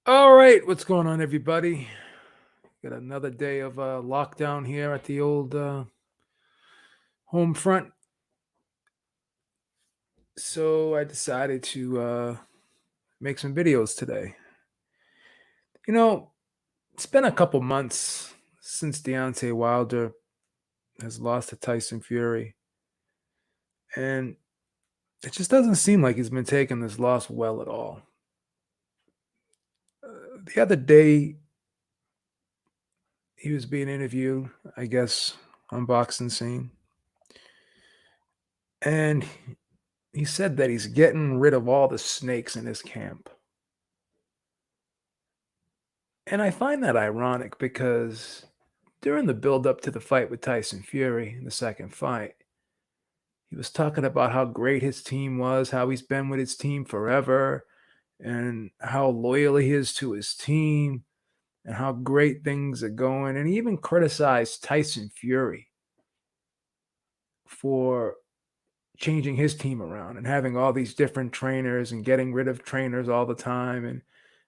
All right, what's going on, everybody? Got another day of lockdown here at the old home front. So I decided to make some videos today. You know, it's been a couple months since Deontay Wilder has lost to Tyson Fury, and it just doesn't seem like he's been taking this loss well at all. The other day, he was being interviewed, I guess, on Boxing Scene, and he said that he's getting rid of all the snakes in his camp. And I find that ironic because during the build up to the fight with Tyson Fury, in the second fight, he was talking about how great his team was, how he's been with his team forever, and how loyal he is to his team, and how great things are going. And he even criticized Tyson Fury for changing his team around and having all these different trainers and getting rid of trainers all the time and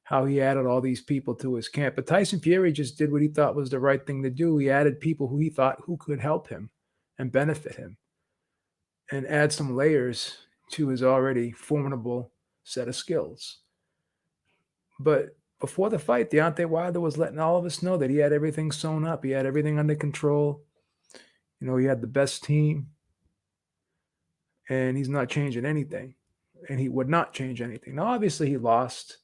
how he added all these people to his camp. But Tyson Fury just did what he thought was the right thing to do. He added people who he thought who could help him and benefit him and add some layers to his already formidable set of skills. But before the fight, Deontay Wilder was letting all of us know that he had everything sewn up. He had everything under control. He had the best team and he's not changing anything. And he would not change anything. Now, obviously, he lost.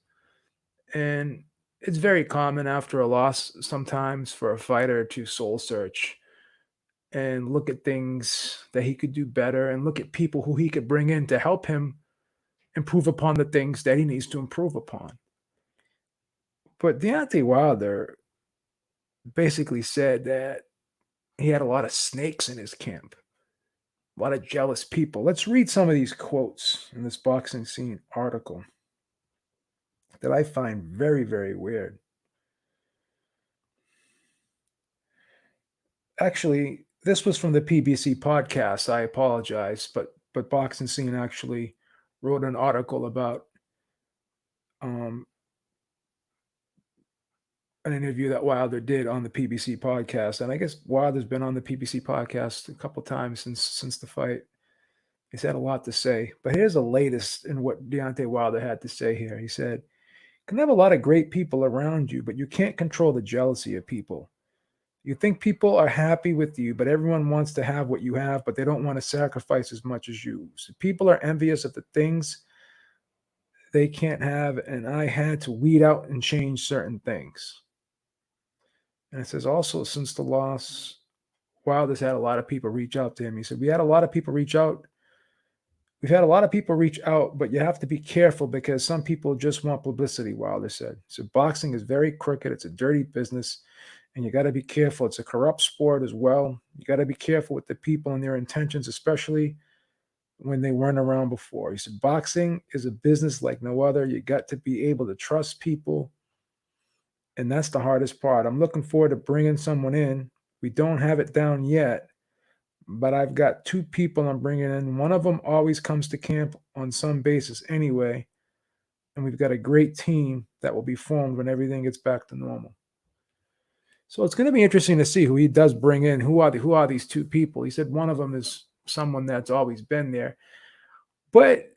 And it's very common after a loss sometimes for a fighter to soul search and look at things that he could do better and look at people who he could bring in to help him improve upon the things that he needs to improve upon. But Deontay Wilder basically said that he had a lot of snakes in his camp, a lot of jealous people. Let's read some of these quotes in this Boxing Scene article that I find very, very weird. Actually, this was from the PBC podcast. I apologize, but Boxing Scene actually wrote an article about um, an interview that Wilder did on the PBC podcast, and I guess Wilder's been on the PBC podcast a couple times since the fight. He's had a lot to say, but here's the latest in what Deontay Wilder had to say here. He said, "You can have a lot of great people around you, but you can't control the jealousy of people. You think people are happy with you, but everyone wants to have what you have, but they don't want to sacrifice as much as you. So people are envious of the things they can't have, and I had to weed out and change certain things." And it says also, since the loss, Wilder's had a lot of people reach out to him. He said, "We had a lot of people reach out. We've had a lot of people reach out, but you have to be careful because some people just want publicity," Wilder said. So boxing is very crooked. It's a dirty business, and you got to be careful. It's a corrupt sport as well. You got to be careful with the people and their intentions, especially when they weren't around before. He said, "Boxing is a business like no other. You got to be able to trust people, and that's the hardest part. I'm looking forward to bringing someone in. We don't have it down yet, but I've got two people I'm bringing in. One of them always comes to camp on some basis anyway, and we've got a great team that will be formed when everything gets back to normal." So it's going to be interesting to see who he does bring in. Who are these two people? He said one of them is someone that's always been there. But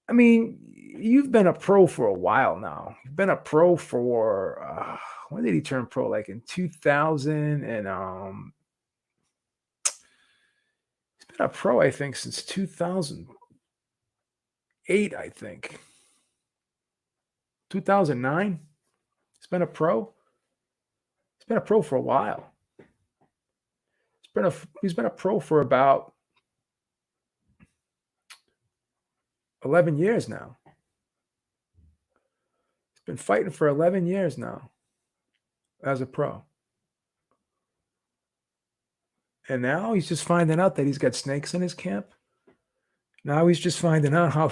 I mean, you've been a pro for a while now. You've been a pro for when did he turn pro? Like in 2000, and he's been a pro I think since 2008. I think 2009. He's been a pro. He's been a pro for a while. He's been a pro for about 11 years now. He's been fighting for 11 years now as a pro. And now he's just finding out that he's got snakes in his camp. Now he's just finding out how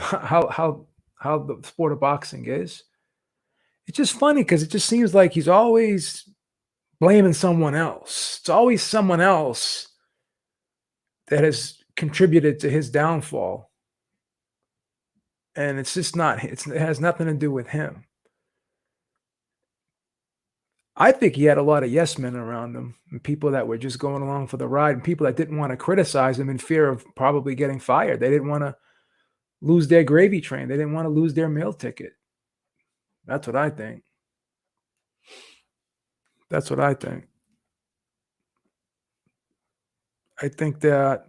the sport of boxing is. It's just funny because it just seems like he's always blaming someone else. It's always someone else that has contributed to his downfall. And it's just not, it has nothing to do with him. I think he had a lot of yes men around him and people that were just going along for the ride and people that didn't want to criticize him in fear of probably getting fired. They didn't want to lose their gravy train. They didn't want to lose their meal ticket. That's what I think. That's what I think. I think that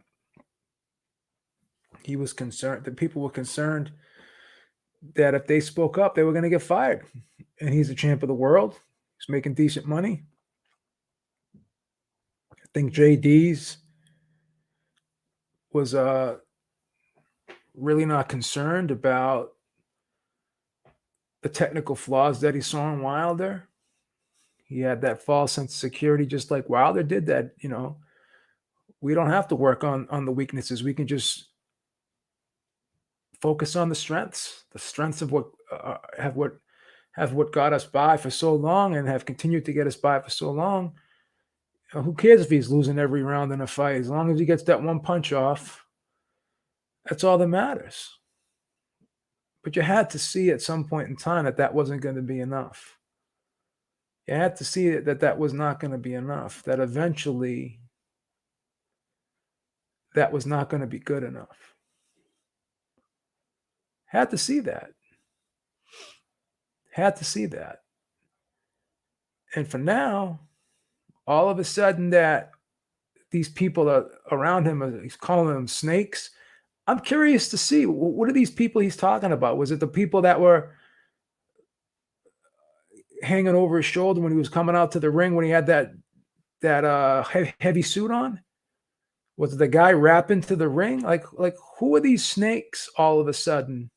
he was concerned that people were concerned that if they spoke up, they were going to get fired. And he's a champ of the world. He's making decent money. I think JD's was really not concerned about the technical flaws that he saw in Wilder. He had that false sense of security, just like Wilder did. That we don't have to work on the weaknesses. We can just focus on the strengths of what have what got us by for so long and have continued to get us by for so long. Who cares if he's losing every round in a fight? As long as he gets that one punch off, that's all that matters. But you had to see at some point in time that that wasn't going to be enough. You had to see that that was not going to be enough, that eventually that was not going to be good enough. Had to see that. Had to see that. And for now, all of a sudden that these people are around him, he's calling them snakes. I'm curious to see, what are these people he's talking about? Was it the people that were hanging over his shoulder when he was coming out to the ring when he had that heavy suit on? Was it the guy rapping to the ring? Like who are these snakes all of a sudden?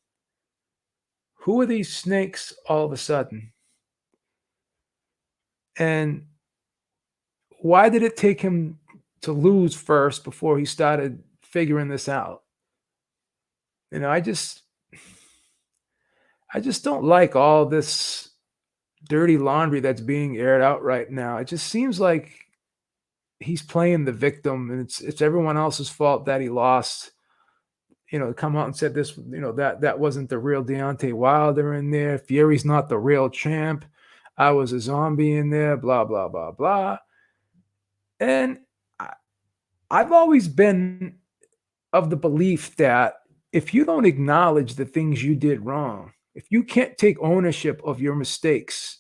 Who are these snakes all of a sudden? And why did it take him to lose first before he started figuring this out? I just don't like all this dirty laundry that's being aired out right now. It just seems like he's playing the victim and it's everyone else's fault that he lost. Come out and said this, that wasn't the real Deontay Wilder in there. Fury's not the real champ. I was a zombie in there, blah, blah, blah, blah. And I've always been of the belief that if you don't acknowledge the things you did wrong, if you can't take ownership of your mistakes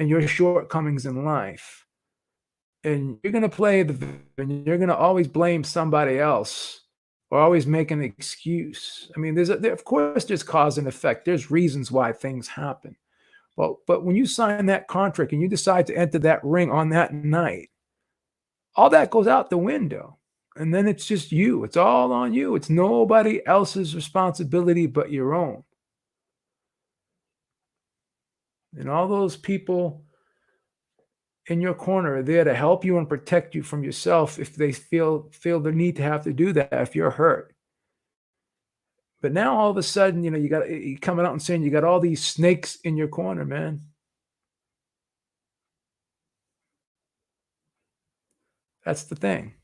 and your shortcomings in life, and you're going to play and you're going to always blame somebody else or always make an excuse. I mean, of course there's cause and effect. There's reasons why things happen. But when you sign that contract and you decide to enter that ring on that night, all that goes out the window. And then it's just you. It's all on you. It's nobody else's responsibility but your own. And all those people in your corner are there to help you and protect you from yourself if they feel the need to have to do that if you're hurt. But now all of a sudden, you coming out and saying you got all these snakes in your corner, man. That's the thing.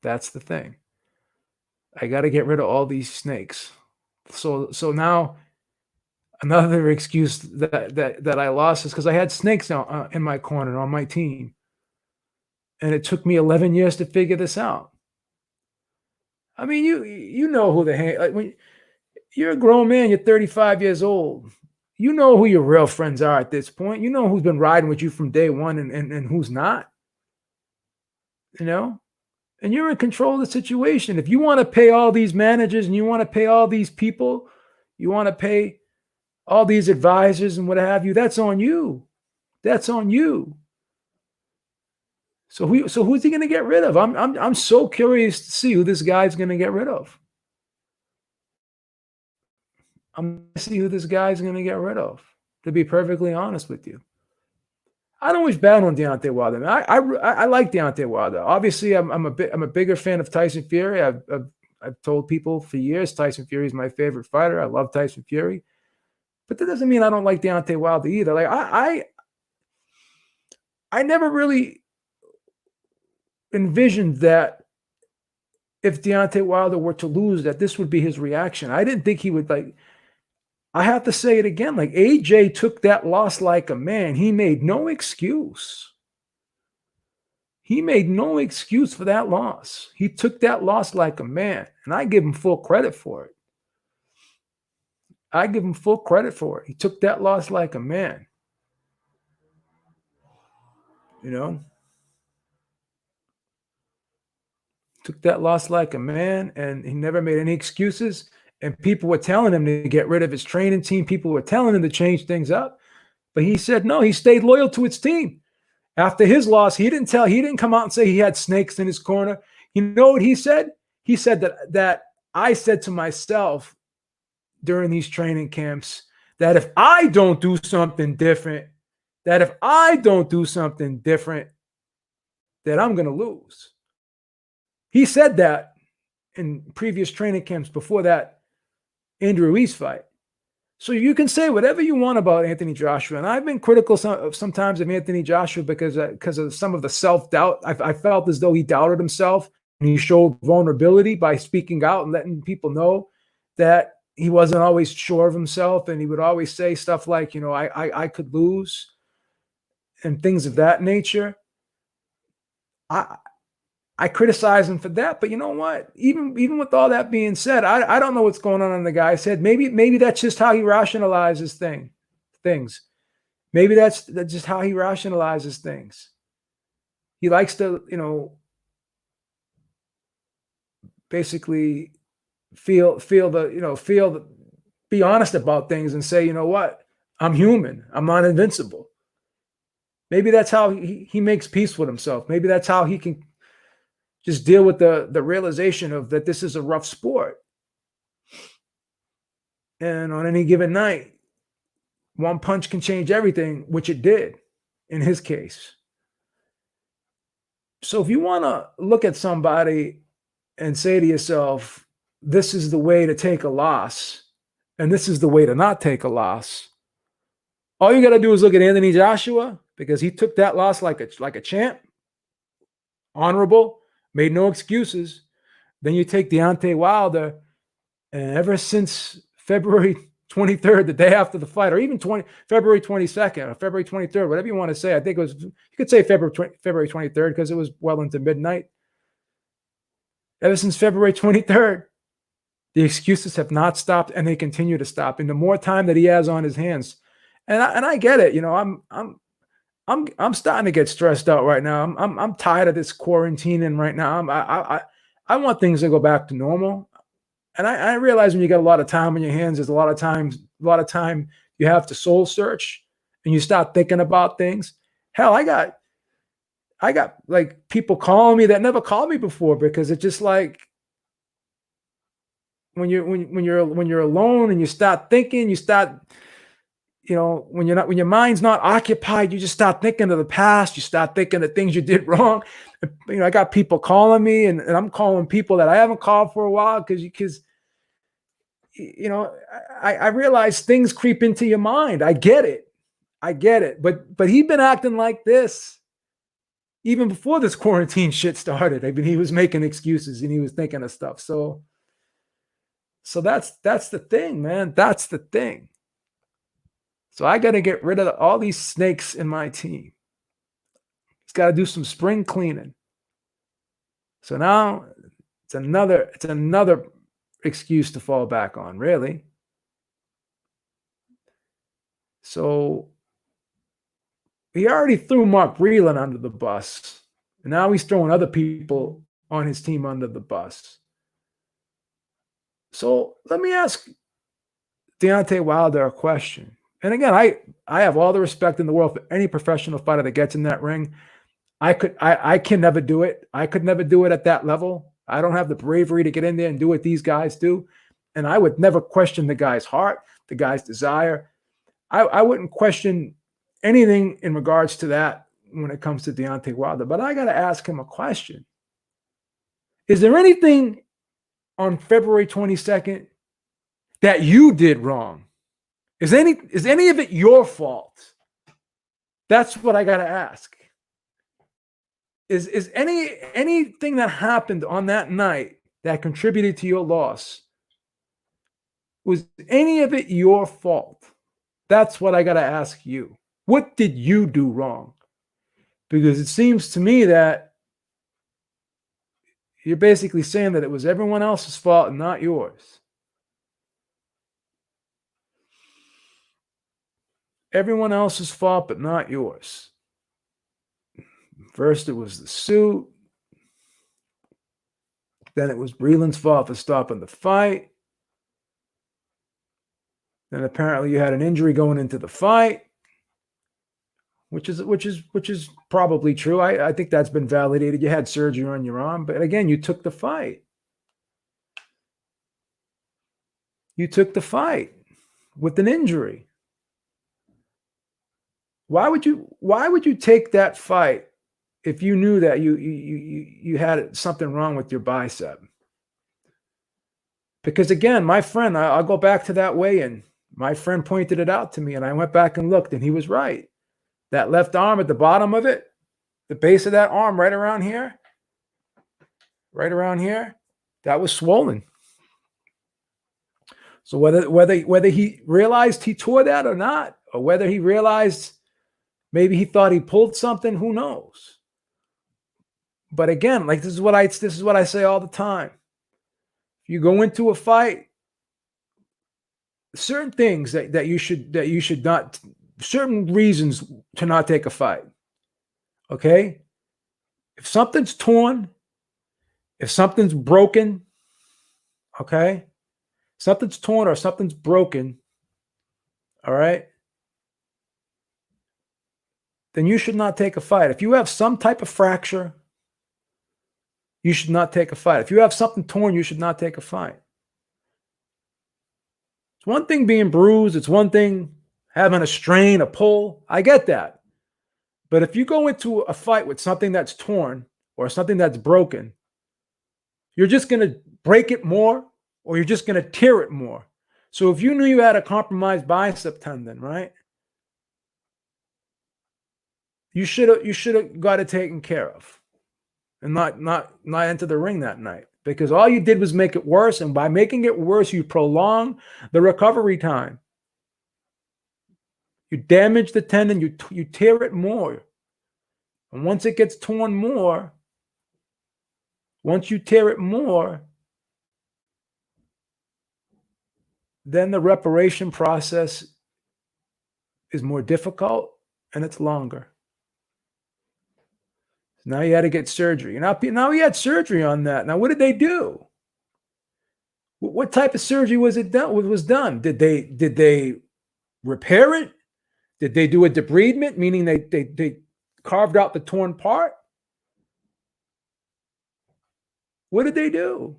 That's the thing. I got to get rid of all these snakes. So now another excuse that I lost is because I had snakes in my corner on my team, and it took me 11 years to figure this out. I mean, you know who the heck, like when you're a grown man, you're 35 years old. You know who your real friends are at this point. You know who's been riding with you from day one and who's not. And you're in control of the situation. If you want to pay all these managers and you want to pay all these people, you want to pay all these advisors and what have you, that's on you. That's on you. So who's he going to get rid of? I'm so curious to see who this guy's going to get rid of. I'm going to see who this guy's going to get rid of, to be perfectly honest with you. I don't wish bad on Deontay Wilder. I like Deontay Wilder. Obviously, I'm a bigger fan of Tyson Fury. I've told people for years Tyson Fury is my favorite fighter. I love Tyson Fury, but that doesn't mean I don't like Deontay Wilder either. Like I never really envisioned that if Deontay Wilder were to lose, that this would be his reaction. I didn't think he would I have to say it again. Like AJ took that loss like a man. He made no excuse. He made no excuse for that loss. He took that loss like a man, and I give him full credit for it. I give him full credit for it. He took that loss like a man. You know, took that loss like a man, and he never made any excuses. And people were telling him to get rid of his training team. People were telling him to change things up. But he said no, he stayed loyal to its team. After his loss, he didn't come out and say he had snakes in his corner. You know what he said? He said that I said to myself during these training camps that if I don't do something different, that I'm going to lose. He said that in previous training camps before that Andrew Ruiz fight. So you can say whatever you want about Anthony Joshua, and I've been critical sometimes of Anthony Joshua because of some of the self-doubt. I felt as though he doubted himself, and he showed vulnerability by speaking out and letting people know that he wasn't always sure of himself, and he would always say stuff like, I could lose, and things of that nature. I criticize him for that, but you know what? Even with all that being said, I don't know what's going on in the guy's head. Maybe that's just how he rationalizes things. Maybe that's just how he rationalizes things. He likes to, basically be honest about things and say, you know what? I'm human. I'm not invincible. Maybe that's how he makes peace with himself. Maybe that's how he can just deal with the realization of that this is a rough sport. And on any given night, one punch can change everything, which it did in his case. So if you want to look at somebody and say to yourself, this is the way to take a loss, and this is the way to not take a loss, all you got to do is look at Anthony Joshua, because he took that loss like a champ, honorable, made no excuses. Then you take Deontay Wilder, and ever since February 23rd, the day after the fight, or even February 22nd or February 23rd, whatever you want to say, I think it was, you could say February 23rd because it was well into midnight. Ever since February 23rd, the excuses have not stopped, and they continue to stop. And the more time that he has on his hands, and I get it, I'm starting to get stressed out right now. I'm tired of this quarantining right now. I want things to go back to normal. And I realize when you got a lot of time on your hands, there's a lot of time you have to soul search, and you start thinking about things. Hell, I got like people calling me that never called me before, because it's just like when you're alone and you start thinking, when your mind's not occupied, you just start thinking of the past. You start thinking of things you did wrong. I got people calling me, and I'm calling people that I haven't called for a while because I realize things creep into your mind. I get it. But he'd been acting like this even before this quarantine shit started. I mean, he was making excuses and he was thinking of stuff. So that's the thing, man. That's the thing. So I got to get rid of all these snakes in my team. It's got to do some spring cleaning. So now it's another excuse to fall back on, really. So he already threw Mark Breland under the bus, and now he's throwing other people on his team under the bus. So let me ask Deontay Wilder a question. And again, I have all the respect in the world for any professional fighter that gets in that ring. I can never do it. I could never do it at that level. I don't have the bravery to get in there and do what these guys do. And I would never question the guy's heart, the guy's desire. I wouldn't question anything in regards to that when it comes to Deontay Wilder. But I got to ask him a question. Is there anything on February 22nd that you did wrong? Is any of it your fault? That's what I got to ask. Is anything that happened on that night that contributed to your loss, Was any of it your fault? That's what I got to ask you. What did you do wrong? Because it seems to me that you're basically saying that it was everyone else's fault and not yours. Everyone else's fault, but not yours. First, it was the suit. Then it was Breland's fault for stopping the fight. Then apparently you had an injury going into the fight, which is probably true. I think that's been validated. You had surgery on your arm, but again, you took the fight. You took the fight with an injury. Why would you take that fight if you knew that you had something wrong with your bicep? Because again, my friend, I'll go back to that weigh-in. My friend pointed it out to me, and I went back and looked, and he was right. That left arm at the bottom of it, the base of that arm right around here, that was swollen. So whether he realized he tore that or not, or whether he realized maybe he thought he pulled something, who knows? But again, like this is what I say all the time. If you go into a fight, certain things that you should not, certain reasons to not take a fight. Okay? If something's torn, if something's broken, okay? Something's torn or something's broken, all right? Then you should not take a fight. If you have some type of fracture, you should not take a fight. If you have something torn, you should not take a fight. It's one thing being bruised. It's one thing having a strain, a pull. I get that. But if you go into a fight with something that's torn or something that's broken, you're just going to break it more or you're just going to tear it more. So if you knew you had a compromised bicep tendon, right? You should have got it taken care of and not enter the ring that night, because all you did was make it worse. And by making it worse, you prolong the recovery time. You damage the tendon, you tear it more. And once it gets torn more, once you tear it more, then the reparation process is more difficult and it's longer. Now you had to get surgery. Now he had surgery on that. Now, what did they do? What type of surgery was done? Did they repair it? Did they do a debridement, meaning they carved out the torn part? What did they do?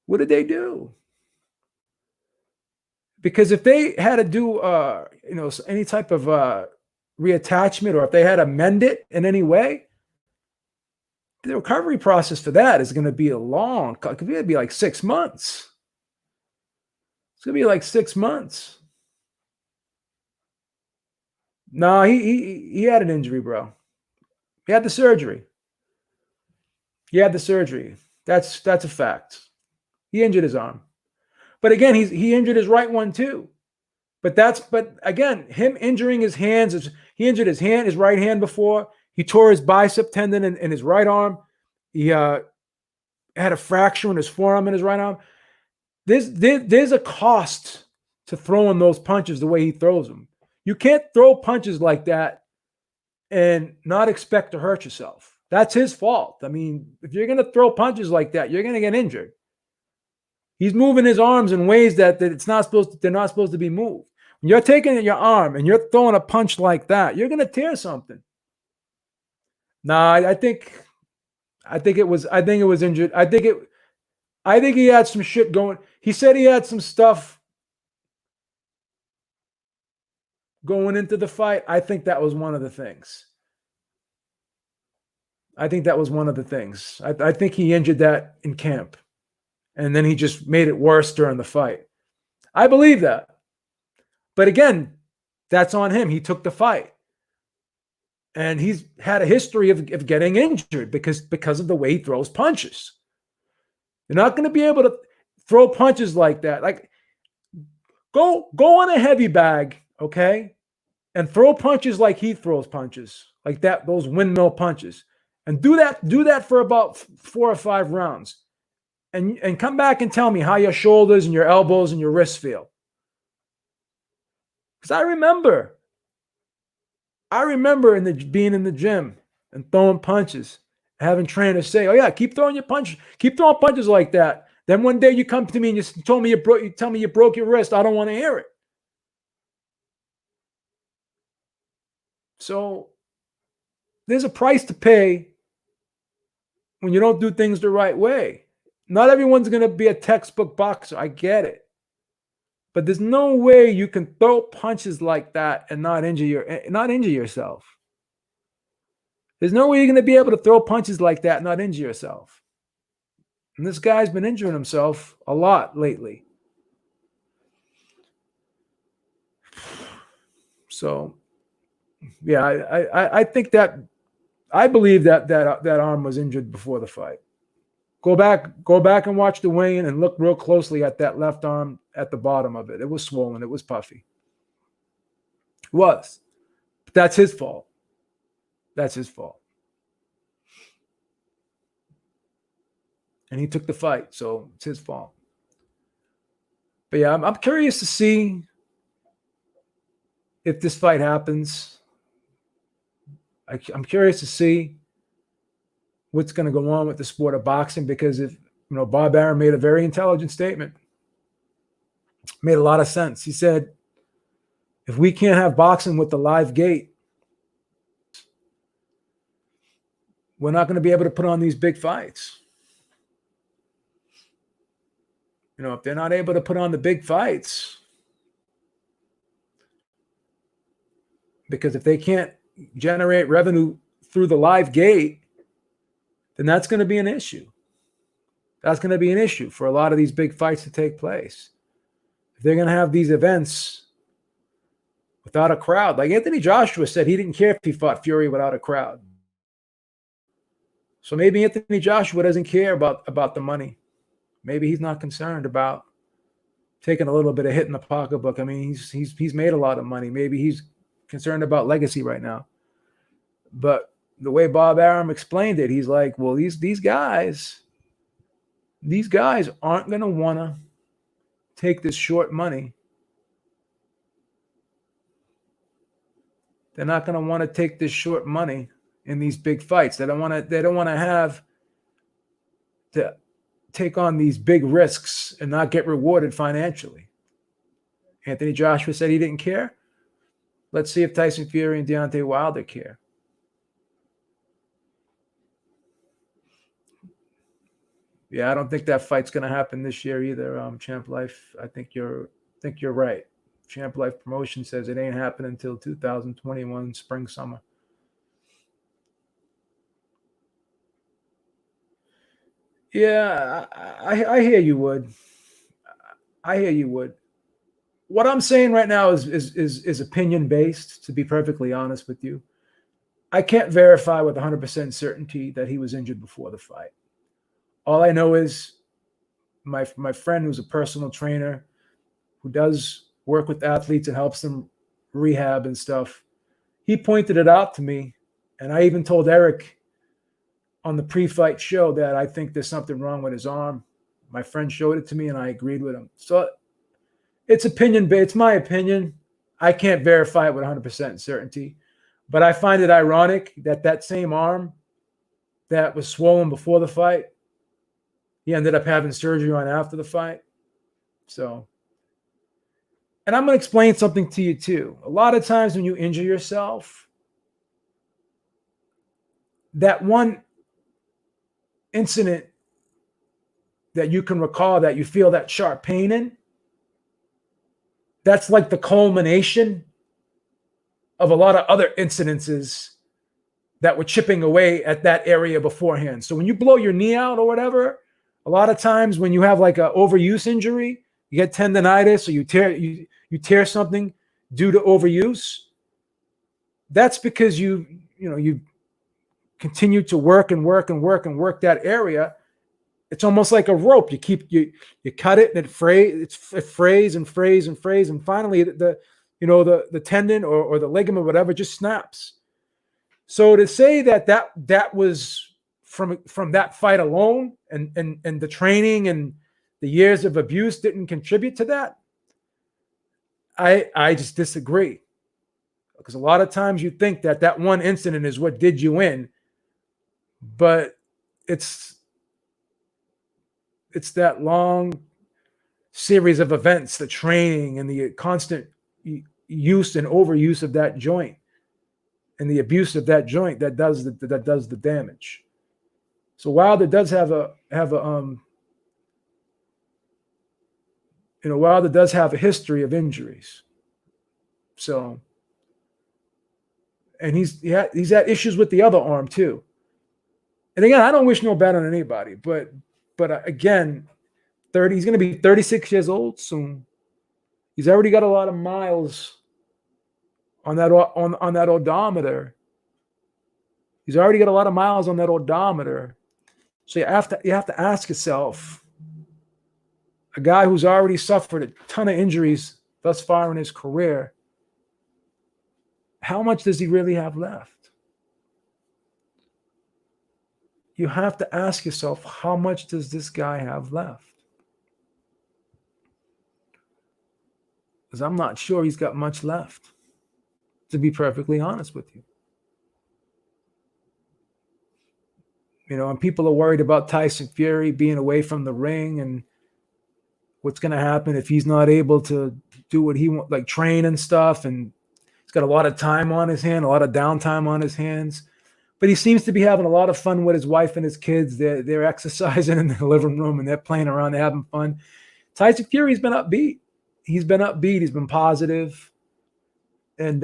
What did they do? Because if they had to do any type of reattachment, or if they had to mend it in any way, the recovery process for that is going to be it could be like 6 months. It's going to be like 6 months. No, he had an injury, bro. He had the surgery. That's a fact. He injured his arm. But again, he injured his right one too. But again, him injuring his hands, he injured his right hand before. He tore his bicep tendon in his right arm. He had a fracture in his forearm in his right arm. There's a cost to throwing those punches the way he throws them. You can't throw punches like that and not expect to hurt yourself. That's his fault. I mean, if you're going to throw punches like that, you're going to get injured. He's moving his arms in ways that they're not supposed to be moved. When you're taking your arm and you're throwing a punch like that, you're going to tear something. Nah, I think it was injured. I think he had some shit going. He said he had some stuff going into the fight. I think that was one of the things. I think he injured that in camp. And then he just made it worse during the fight. I believe that. But again, that's on him. He took the fight. And he's had a history of getting injured because of the way he throws punches. You're not going to be able to. throw punches like that. Like go on a heavy bag, okay, and throw punches like he throws punches, like that, those windmill punches, and do that for about 4 or 5 rounds, and come back and tell me how your shoulders and your elbows and your wrists feel. Because I remember being in the gym and throwing punches, having trainers say, "Oh yeah, keep throwing punches like that." Then one day you come to me and you tell me you broke your wrist. I don't want to hear it. So there's a price to pay when you don't do things the right way. Not everyone's going to be a textbook boxer. I get it. But there's no way you can throw punches like that and not injure yourself. There's no way you're going to be able to throw punches like that and not injure yourself. And this guy's been injuring himself a lot lately. So, yeah, I think that I believe that arm was injured before the fight. Go back and watch the weigh-in and look real closely at that left arm at the bottom of it. It was swollen. It was puffy. It was. But that's his fault. That's his fault. And he took the fight, so it's his fault. But yeah, I'm curious to see if this fight happens. I'm curious to see what's going to go on with the sport of boxing, because Bob Arum made a very intelligent statement. Made a lot of sense. He said, if we can't have boxing with the live gate, we're not going to be able to put on these big fights. If they're not able to put on the big fights, because if they can't generate revenue through the live gate, then that's going to be an issue. That's going to be an issue for a lot of these big fights to take place. If they're going to have these events without a crowd, like Anthony Joshua said, he didn't care if he fought Fury without a crowd. So maybe Anthony Joshua doesn't care about the money. Maybe he's not concerned about taking a little bit of hit in the pocketbook. I mean, he's made a lot of money. Maybe he's concerned about legacy right now. But the way Bob Arum explained it, he's like, well, these guys aren't going to want to take this short money. They're not going to want to take this short money in these big fights. They don't want to have to take on these big risks and not get rewarded financially. Anthony Joshua said he didn't care. Let's see if Tyson Fury and Deontay Wilder care. Yeah, I don't think that fight's going to happen this year either, Champ Life. I think you're right. Champ Life Promotion says it ain't happening until 2021 spring, summer. Yeah, I hear you, Wood. I hear you, Wood. What I'm saying right now is opinion based, to be perfectly honest with you. I can't verify with 100% certainty that he was injured before the fight. All I know is my friend, who's a personal trainer, who does work with athletes and helps them rehab and stuff, he pointed it out to me. And I even told Eric on the pre-fight show that I think there's something wrong with his arm. My friend showed it to me and I agreed with him. So it's opinion-based. It's my opinion. I can't verify it with 100% certainty. But I find it ironic that same arm that was swollen before the fight, he ended up having surgery on after the fight. So, and I'm going to explain something to you too. A lot of times when you injure yourself, that one incident that you can recall that you feel that sharp pain in, that's like the culmination of a lot of other incidences that were chipping away at that area beforehand. So when you blow your knee out or whatever, a lot of times when you have like an overuse injury, you get tendonitis or you tear something due to overuse, that's because you continue to work that area, It's almost like a rope. You cut it and it frays and frays and frays, and finally the tendon or the ligament, whatever, just snaps. So to say that was from that fight alone, and the training and the years of abuse didn't contribute to that, I just disagree. Because a lot of times you think that one incident is what did you in, but it's that long series of events, the training and the constant use and overuse of that joint and the abuse of that joint that does the damage. So Wilder does Wilder does have a history of injuries. So, and he's had issues with the other arm too. And again, I don't wish no bad on anybody, but again, he's going to be 36 years old soon. He's already got a lot of miles on that odometer. He's already got a lot of miles on that odometer. So you have to ask yourself, a guy who's already suffered a ton of injuries thus far in his career, how much does he really have left? You have to ask yourself, how much does this guy have left? Because I'm not sure he's got much left, to be perfectly honest with you. And people are worried about Tyson Fury being away from the ring and what's going to happen if he's not able to do what he wants, like train and stuff. And he's got a lot of time on his hand, a lot of downtime on his hands. But he seems to be having a lot of fun with his wife and his kids. They're exercising in the living room and they're playing around. They're having fun. Tyson Fury's been upbeat. He's been positive. And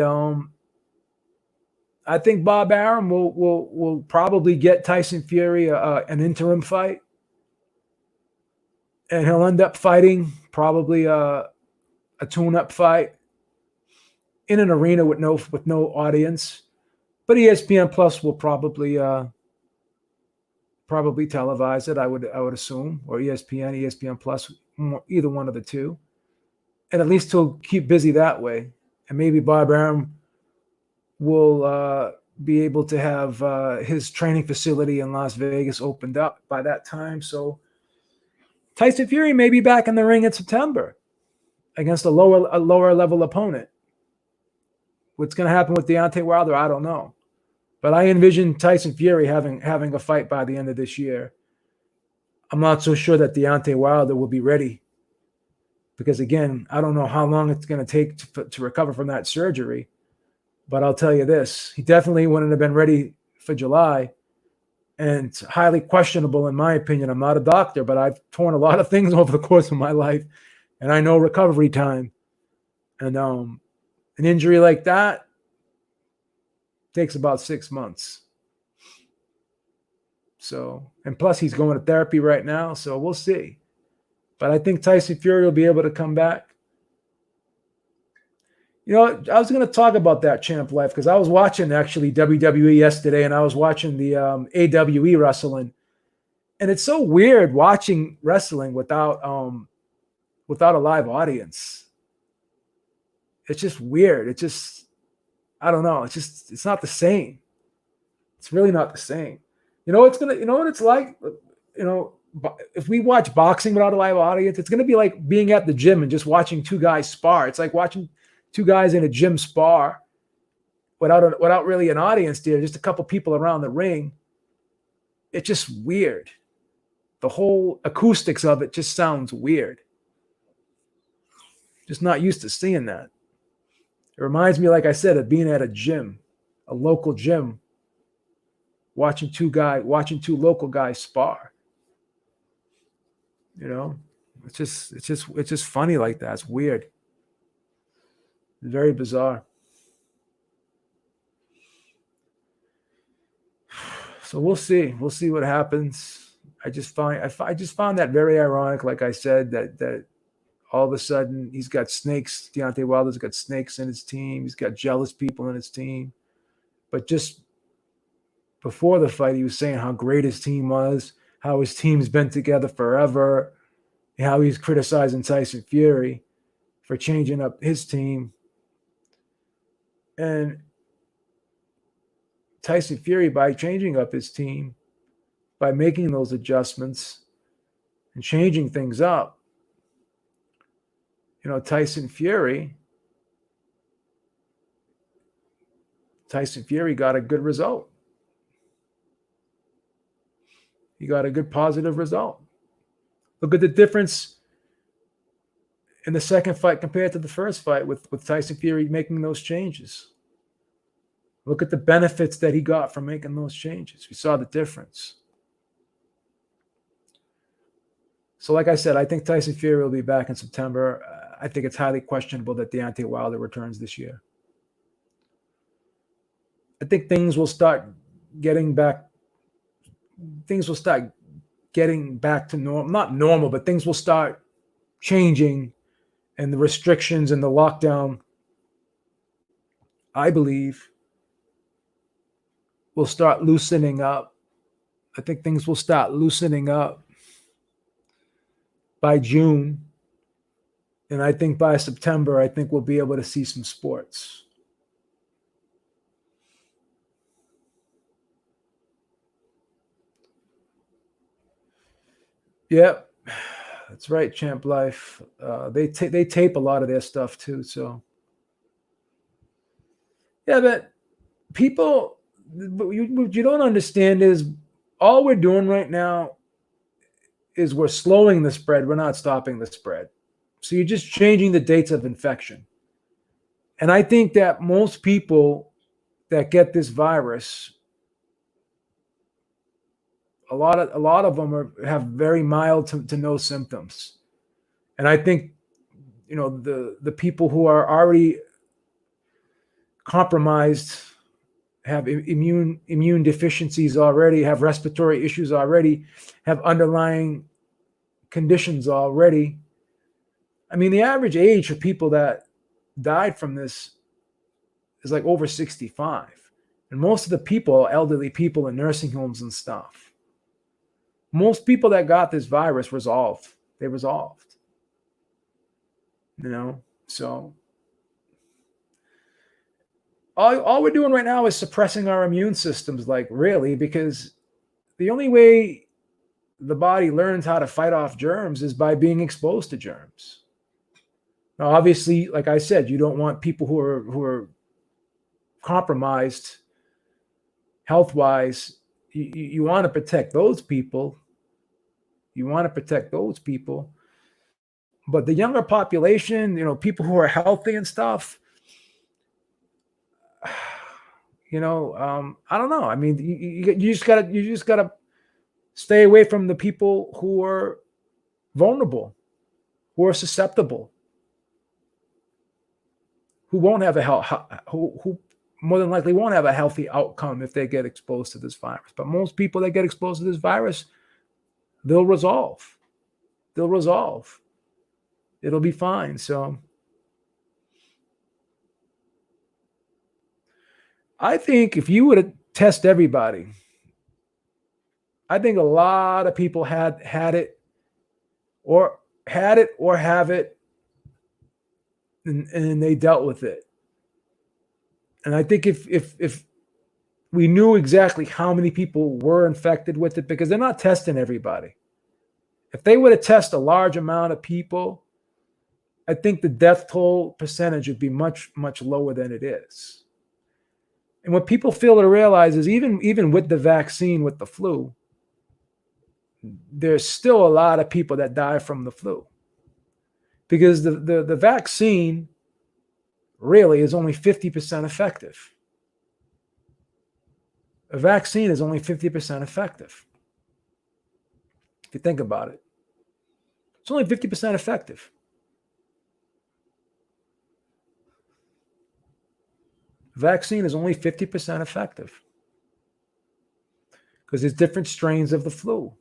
I think Bob Arum will probably get Tyson Fury an interim fight. And he'll end up fighting probably a tune-up fight in an arena with no audience. But ESPN Plus will probably televise it, I would assume, or ESPN Plus, either one of the two. And at least he'll keep busy that way. And maybe Bob Arum will be able to have his training facility in Las Vegas opened up by that time. So Tyson Fury may be back in the ring in September against a lower level opponent. What's going to happen with Deontay Wilder, I don't know. But I envision Tyson Fury having a fight by the end of this year. I'm not so sure that Deontay Wilder will be ready. Because again, I don't know how long it's going to take to recover from that surgery. But I'll tell you this, he definitely wouldn't have been ready for July. And it's highly questionable in my opinion. I'm not a doctor, but I've torn a lot of things over the course of my life. And I know recovery time. And an injury like that takes about 6 months. So, and plus he's going to therapy right now, so we'll see. But I think Tyson Fury will be able to come back. I was going to talk about that Champ Life because I was watching actually WWE yesterday, and I was watching the AWE wrestling, and it's so weird watching wrestling without a live audience. It's just weird. It's just, I don't know. It's not the same. It's really not the same. You know what it's like? If we watch boxing without a live audience, it's going to be like being at the gym and just watching two guys spar. It's like watching two guys in a gym spar without really an audience there, just a couple people around the ring. It's just weird. The whole acoustics of it just sounds weird. Just not used to seeing that. It reminds me, like I said, of being at a gym, a local gym, watching two local guys spar. It's just funny like that. It's weird. It's very bizarre. So we'll see. We'll see what happens. I just found that very ironic. Like I said, that all of a sudden he's got snakes. Deontay Wilder's got snakes in his team. He's got jealous people in his team. But just before the fight, he was saying how great his team was, how his team's been together forever, how he's criticizing Tyson Fury for changing up his team. And Tyson Fury, by changing up his team, by making those adjustments and changing things up, Tyson Fury got a good result. He got a good positive result. Look at the difference in the second fight compared to the first fight with Tyson Fury making those changes. Look at the benefits that he got from making those changes. We saw the difference. So like I said, I think Tyson Fury will be back in September. I think it's highly questionable that Deontay Wilder returns this year. I think things will start getting back to normal. Not normal, but things will start changing, and the restrictions and the lockdown, I believe, will start loosening up. I think things will start loosening up by June. And I think by September, I think we'll be able to see some sports. Yep, that's right, Champ Life. They tape a lot of their stuff too. So yeah, but people, what you don't understand is all we're doing right now is we're slowing the spread. We're not stopping the spread. So you're just changing the dates of infection. And I think that most people that get this virus, a lot of them have very mild to no symptoms. And I think, the people who are already compromised, have immune deficiencies already, have respiratory issues already, have underlying conditions already. I mean, the average age for people that died from this is like over 65. And most of the people are elderly people in nursing homes and stuff. Most people that got this virus resolved. They resolved. So all we're doing right now is suppressing our immune systems, like really, because the only way the body learns how to fight off germs is by being exposed to germs. Now, obviously, like I said, you don't want people who are compromised health-wise. You want to protect those people. But the younger population, people who are healthy and stuff, I don't know. I mean, you just gotta stay away from the people who are vulnerable, who are susceptible, who won't have who more than likely won't have a healthy outcome if they get exposed to this virus. But most people that get exposed to this virus, they'll resolve. It'll be fine. So I think if you were to test everybody, I think a lot of people had it or have it, and they dealt with it. And I think if we knew exactly how many people were infected with it, because they're not testing everybody. If they were to test a large amount of people, I think the death toll percentage would be much, much lower than it is. And what people fail to realize is even with the vaccine, with the flu, there's still a lot of people that die from the flu. Because the vaccine really is only 50% effective. A vaccine is only 50% effective. If you think about it, it's only 50% effective. Vaccine is only 50% effective because there's different strains of the flu.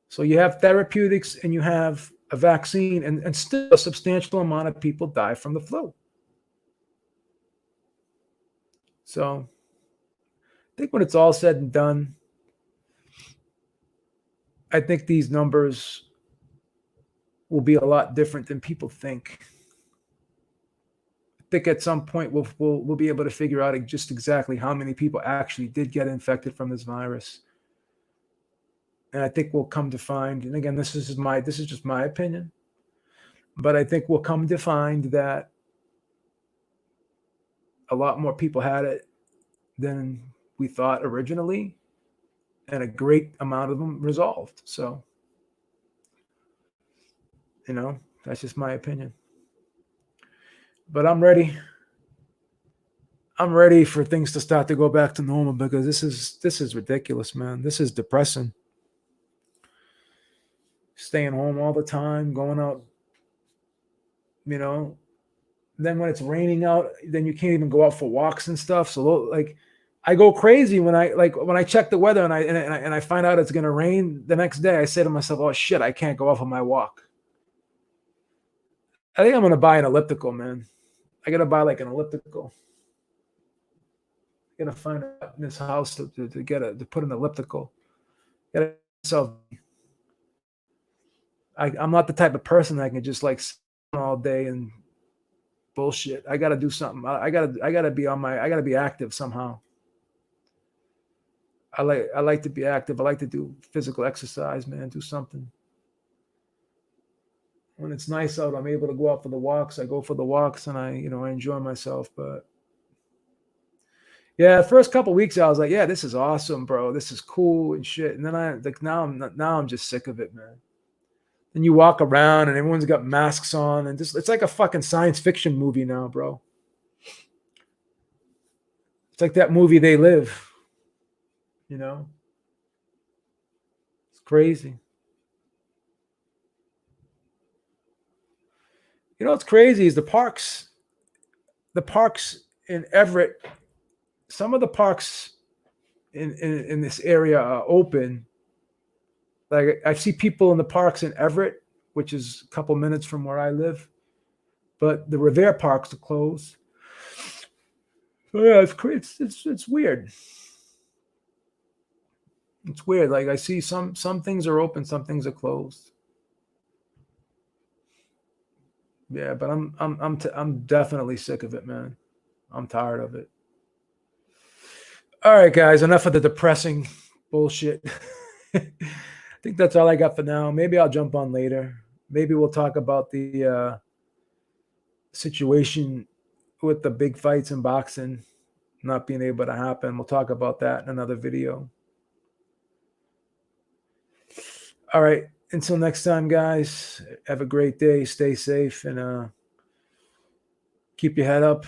So you have therapeutics and you have a vaccine, and still a substantial amount of people die from the flu. So I think when it's all said and done, I think these numbers will be a lot different than people think. I think at some point we'll be able to figure out just exactly how many people actually did get infected from this virus. And I think we'll come to find, and again, this is just my opinion, but I think we'll come to find that a lot more people had it than we thought originally, and a great amount of them resolved. So, that's just my opinion. But I'm ready. I'm ready for things to start to go back to normal, because this is ridiculous, man. This is depressing. Staying home all the time, going out, then when it's raining out, then you can't even go out for walks and stuff. So like, I go crazy when I check the weather and I find out it's gonna rain the next day. I say to myself, "Oh shit, I can't go off on my walk." I think I'm gonna buy an elliptical, man. I gotta buy like an elliptical. I gotta find out in this house to put an elliptical. Get myself. I'm not the type of person that can just like sit all day and bullshit. I gotta do something. I gotta be active somehow. I like to be active. I like to do physical exercise, man. Do something. When it's nice out, I'm able to go out for the walks. I go for the walks and I enjoy myself. But yeah, the first couple of weeks I was like, yeah, this is awesome, bro. This is cool and shit. And then now I'm just sick of it, man. And you walk around and everyone's got masks on, and it's like a fucking science fiction movie now, bro. It's like that movie They Live. It's crazy. What's crazy is the parks in Everett. Some of the parks in this area are open. Like, I see people in the parks in Everett, which is a couple minutes from where I live, but the Revere parks are closed. So yeah, it's weird. It's weird. Like, I see some things are open, some things are closed. Yeah, but I'm definitely sick of it, man. I'm tired of it. All right, guys, enough of the depressing bullshit. I think that's all I got for now. Maybe I'll jump on later. Maybe we'll talk about the situation with the big fights in boxing not being able to happen. We'll talk about that in another video. All right. Until next time, guys, have a great day. Stay safe and keep your head up.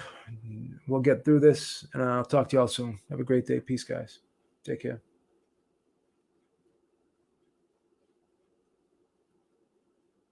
We'll get through this, and I'll talk to y'all soon. Have a great day. Peace, guys. Take care.